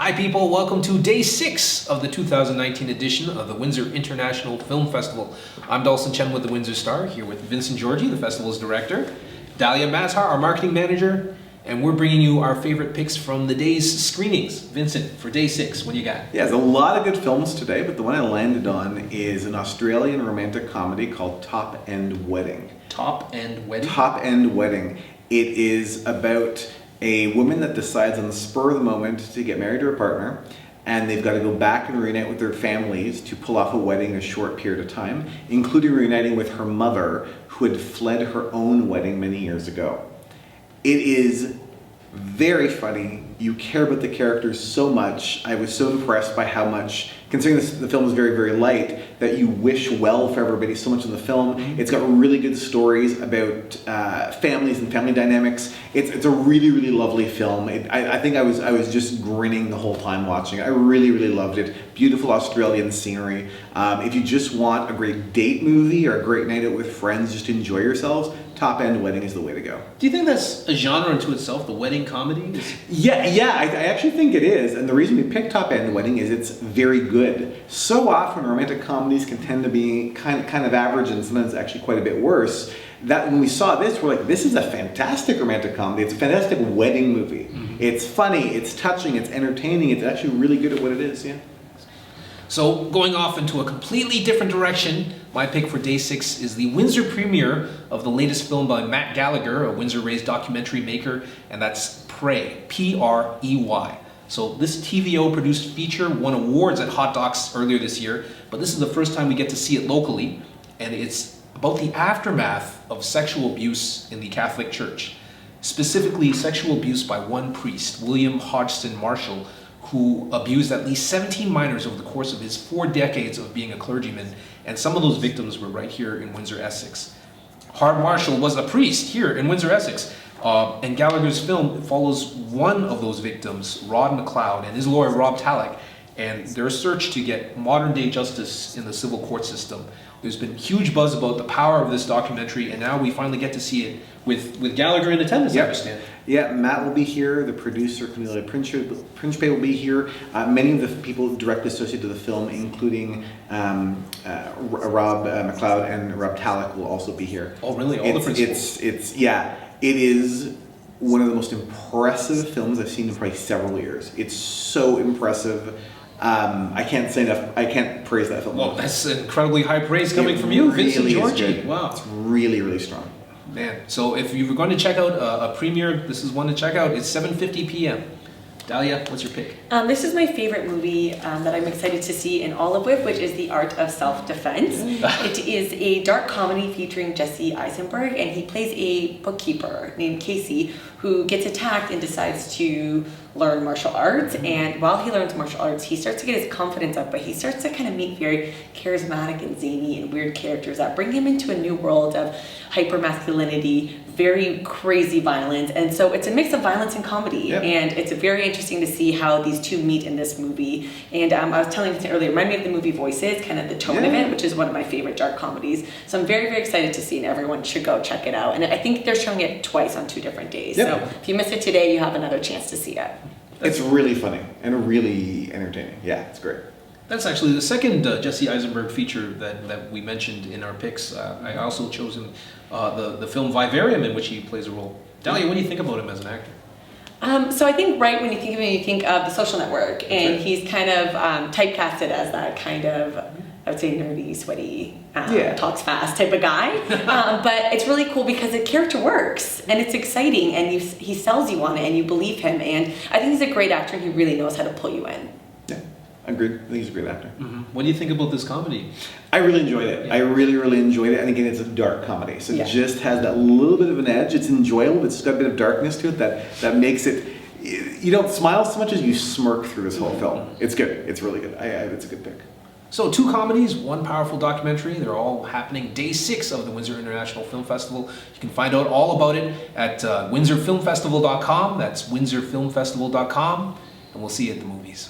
Hi people, welcome to day 6 of the 2019 edition of the Windsor International Film Festival. I'm Dalson Chen with the Windsor Star, here with Vincent Georgie, the festival's director, Dalia, Mazhar, our marketing manager, and we're bringing you our favorite picks from the day's screenings. Vincent, for day 6, what do you got? Yeah, there's a lot of good films today, but the one I landed on is an Australian romantic comedy called Top End Wedding. Top End Wedding? Top End Wedding. It is about a woman that decides on the spur of the moment to get married to her partner, and they've got to go back and reunite with their families to pull off a wedding in a short period of time, including reuniting with her mother, who had fled her own wedding many years ago. It is very funny. You care about the characters so much. I was so impressed by how much, considering the film is very, very light, that you wish well for everybody so much in the film. It's got really good stories about families and family dynamics. It's a really, really lovely film. I think I was just grinning the whole time watching it. I really, really loved it. Beautiful Australian scenery. If you just want a great date movie or a great night out with friends, just to enjoy yourselves, Top End Wedding is the way to go. Do you think that's a genre unto itself, the wedding comedy? Yeah, I actually think it is, and the reason we picked Top End Wedding is it's very good. So often romantic comedies can tend to be kind of average and sometimes actually quite a bit worse, that when we saw this, we're like, this is a fantastic romantic comedy. It's a fantastic wedding movie. It's funny, it's touching, it's entertaining, it's actually really good at what it is, yeah. So going off into a completely different direction, my pick for day 6 is the Windsor premiere of the latest film by Matt Gallagher, a Windsor-raised documentary maker, and that's Prey, P-R-E-Y. So this TVO-produced feature won awards at Hot Docs earlier this year, but this is the first time we get to see it locally, and it's about the aftermath of sexual abuse in the Catholic Church. Specifically, sexual abuse by one priest, William Hodgson Marshall, who abused at least 17 minors over the course of his 4 decades of being a clergyman, and some of those victims were right here in Windsor, Essex. Hard Marshall was a priest here in Windsor, Essex, and Gallagher's film follows one of those victims, Rod McLeod, and his lawyer Rob Talek, and their search to get modern-day justice in the civil court system. There's been huge buzz about the power of this documentary, and now we finally get to see it with Gallagher in attendance, I understand. Yeah, Matt will be here, the producer, Cornelia Principe will be here. Many of the people directly associated with the film, including Rob McLeod and Rob Talek, will also be here. Oh, really? All the principals? It is one of the most impressive films I've seen in probably several years. It's so impressive. I can't say enough. I can't praise that film. Well, that's incredibly high praise coming from you, Vincent Georgie. Wow. It's really, really strong. Man, so if you were going to check out a premiere, this is one to check out. It's 7:50 p.m. Dalia, what's your pick? This is my favorite movie that I'm excited to see in all of WIFF, which is The Art of Self-Defense. It is a dark comedy featuring Jesse Eisenberg, and he plays a bookkeeper named Casey who gets attacked and decides to learn martial arts. And while he learns martial arts, he starts to get his confidence up, but he starts to kind of meet very charismatic and zany and weird characters that bring him into a new world of hyper-masculinity, very crazy violence. And so it's a mix of violence and comedy. Yep. And it's very interesting to see how these two meet in this movie. And I was telling you earlier, it reminded me of the movie Voices, kind of the tone of it, which is one of my favorite dark comedies. So I'm very, very excited to see it, and everyone should go check it out. And I think they're showing it twice on 2 different days. Yep. So if you miss it today, you have another chance to see it. It's really funny and really entertaining. Yeah, it's great. That's actually the second Jesse Eisenberg feature that we mentioned in our picks. I also chosen the film Vivarium, in which he plays a role. Dalia, what do you think about him as an actor? So I think right when you think of him, you think of The Social Network, and he's kind of typecasted as that kind of, I would say, nerdy, sweaty, talks fast type of guy. But it's really cool because the character works, and it's exciting, and he sells you on it, and you believe him. And I think he's a great actor. He really knows how to pull you in. Yeah, agreed. I think he's a great actor. What do you think about this comedy? I really enjoyed it. I really, really enjoyed it. And again, it's a dark comedy, so it just has that little bit of an edge. It's enjoyable. It's got a bit of darkness to it that makes it. You don't smile so much as you smirk through this whole film. It's good. It's really good. It's a good pick. So 2 comedies, 1 powerful documentary. They're all happening day 6 of the Windsor International Film Festival. You can find out all about it at windsorfilmfestival.com. That's windsorfilmfestival.com. And we'll see you at the movies.